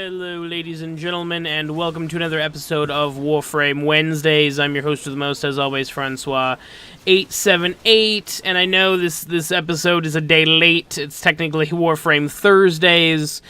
Hello, ladies and gentlemen, and welcome to another episode of Warframe Wednesdays. I'm your host with the most, as always, Francois878, and I know this episode is a day late. It's technically Warframe Thursdays.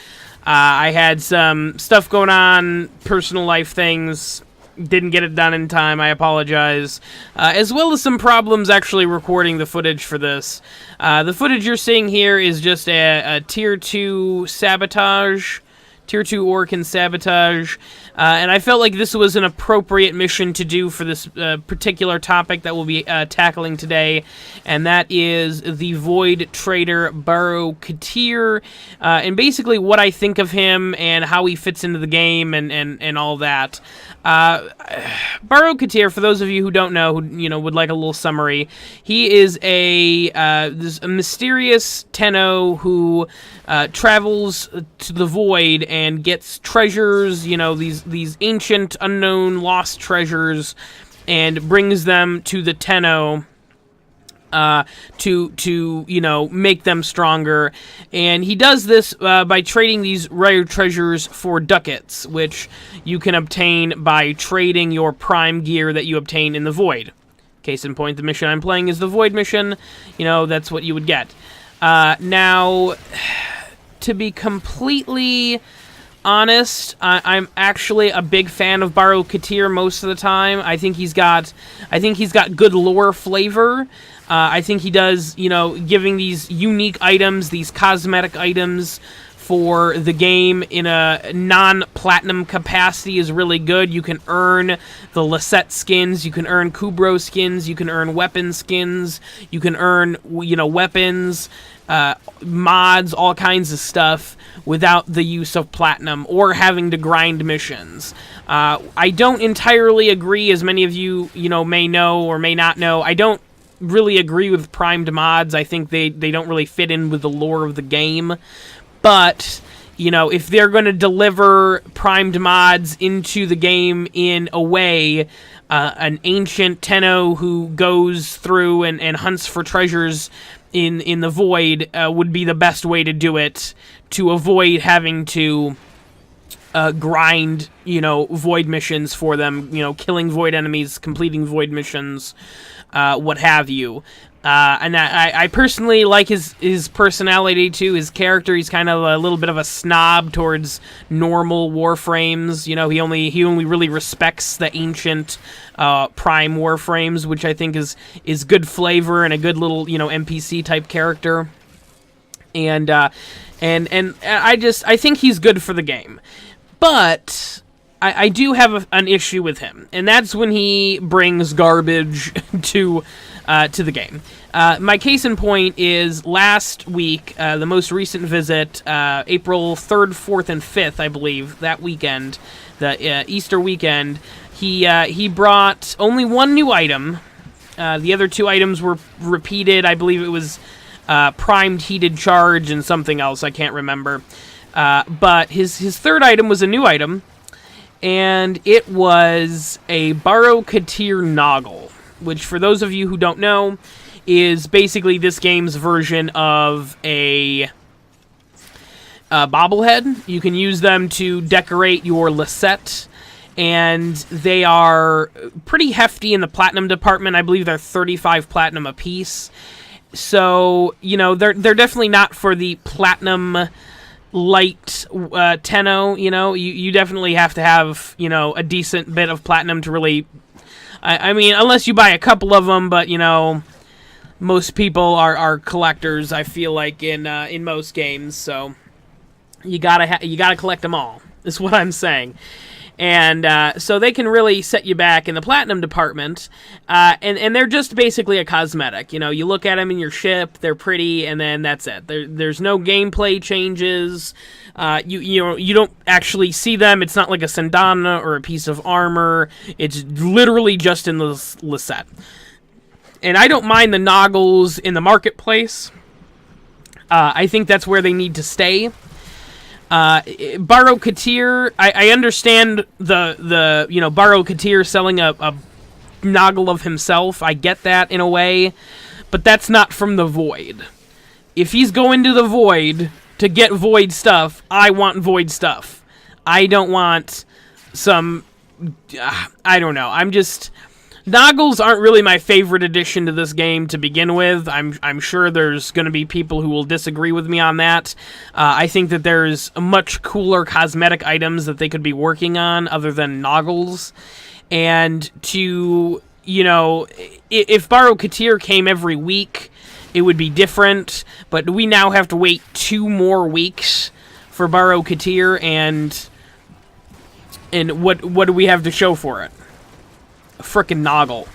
I had some stuff going on, personal life things, didn't get it done in time, I apologize, as well as some problems actually recording the footage for this. The footage you're seeing here is just a Tier 2 sabotage, Tier 2 Orc sabotage, and I felt like this was an appropriate mission to do for this particular topic that we'll be tackling today, and that is the Void Trader Baro, and basically what I think of him and how he fits into the game and all that. Baro, for those of you who don't know, who would like a little summary, he is a mysterious Tenno who travels to the Void and gets treasures, these ancient, unknown, lost treasures, and brings them to the Tenno to make them stronger. And he does this by trading these rare treasures for ducats, which you can obtain by trading your prime gear that you obtain in the Void. Case in point, the mission I'm playing is the Void mission. That's what you would get. Now, to be completely honest, I'm actually a big fan of Baro most of the time. I think he's got good lore flavor. I think he does, giving these unique items, these cosmetic items for the game in a non-platinum capacity is really good. You can earn the Lisette skins, you can earn Kubro skins, you can earn weapon skins, you can earn, weapons, mods, all kinds of stuff without the use of platinum or having to grind missions. I don't entirely agree, as many of you, may know or may not know. I don't really agree with primed mods. I think they don't really fit in with the lore of the game. But, if they're going to deliver primed mods into the game in a way, an ancient Tenno who goes through and hunts for treasures in the Void would be the best way to do it, to avoid having to grind, Void missions for them, killing Void enemies, completing Void missions, what have you. And I personally like his personality too, his character. He's kind of a little bit of a snob towards normal Warframes. He only really respects the ancient Prime Warframes, which I think is good flavor and a good little NPC type character. And I think he's good for the game. But I do have an issue with him, and that's when he brings garbage to the game. My case in point is last week, the most recent visit, April 3rd, 4th, and 5th, I believe, that weekend, the Easter weekend. He brought only one new item. The other two items were repeated. I believe it was primed heated charge and something else. I can't remember. But his third item was a new item, and it was a Baro Noggle, which, for those of you who don't know, is basically this game's version of a bobblehead. You can use them to decorate your Lisette, and they are pretty hefty in the platinum department. I believe they're 35 platinum apiece. So, they're definitely not for the platinum light Tenno. You definitely have to have, a decent bit of platinum to really... I mean, unless you buy a couple of them, but, most people are collectors, I feel like, in most games, so you gotta collect them all, is what I'm saying. And so they can really set you back in the platinum department, and they're just basically a cosmetic. You look at them in your ship, they're pretty, and then that's it. There's no gameplay changes. You don't actually see them. It's not like a Sandana or a piece of armor. It's literally just in the Lisette. And I don't mind the Noggles in the marketplace. I think that's where they need to stay. Baro, I understand the Baro selling a Noggle of himself. I get that in a way, but that's not from the Void. If he's going to the Void to get Void stuff, I want Void stuff. I don't want some... I don't know. Noggles aren't really my favorite addition to this game to begin with. I'm sure there's going to be people who will disagree with me on that. I think that there's much cooler cosmetic items that they could be working on other than Noggles. And to, if Baro Katir came every week, it would be different. But we now have to wait 2 more weeks for Baro Katir, and what do we have to show for it? A frickin' Noggle.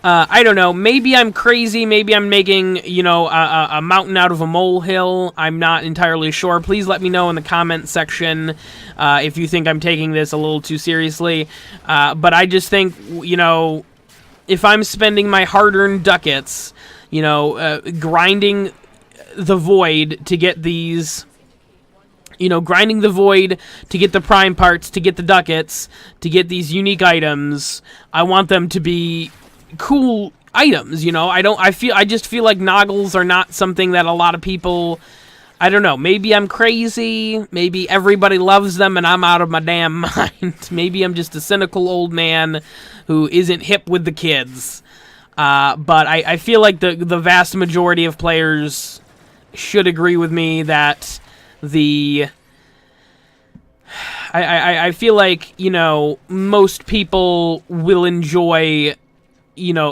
I don't know. Maybe I'm crazy. Maybe I'm making, a mountain out of a molehill. I'm not entirely sure. Please let me know in the comment section if you think I'm taking this a little too seriously. But I just think, if I'm spending my hard-earned ducats, grinding the void to get these... grinding the void to get the prime parts, to get the ducats, to get these unique items. I want them to be cool items, I just feel like Noggles are not something that a lot of people... I don't know, maybe I'm crazy, maybe everybody loves them and I'm out of my damn mind. Maybe I'm just a cynical old man who isn't hip with the kids. But I feel like the vast majority of players should agree with me that I feel like, most people will enjoy,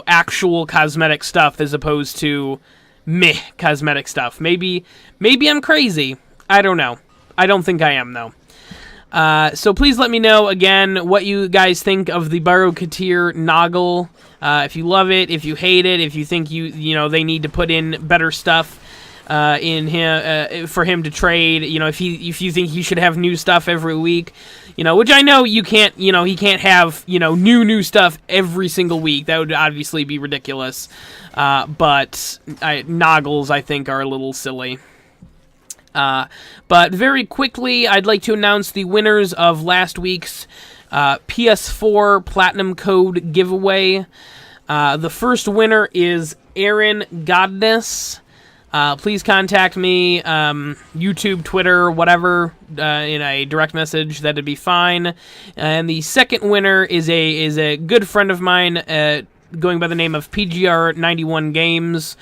actual cosmetic stuff as opposed to meh cosmetic stuff. Maybe I'm crazy. I don't know. I don't think I am, though. So please let me know, again, what you guys think of the Baro Katir Noggle. If you love it, if you hate it, if you think they need to put in better stuff in him for him to trade, if you think he should have new stuff every week, which I know you can't, he can't have, new stuff every single week. That would obviously be ridiculous. But Noggles, I think, are a little silly. But very quickly, I'd like to announce the winners of last week's PS4 Platinum Code giveaway. The first winner is Aaron Godness. Please contact me, YouTube, Twitter, whatever, in a direct message. That'd be fine. And the second winner is a good friend of mine, going by the name of PGR91 Games.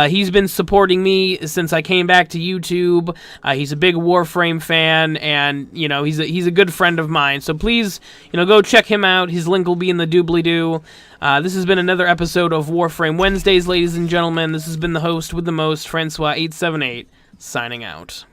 He's been supporting me since I came back to YouTube. He's a big Warframe fan, and he's a good friend of mine. So please, go check him out. His link will be in the doobly-doo. This has been another episode of Warframe Wednesdays, ladies and gentlemen. This has been the host with the most, Francois878, signing out.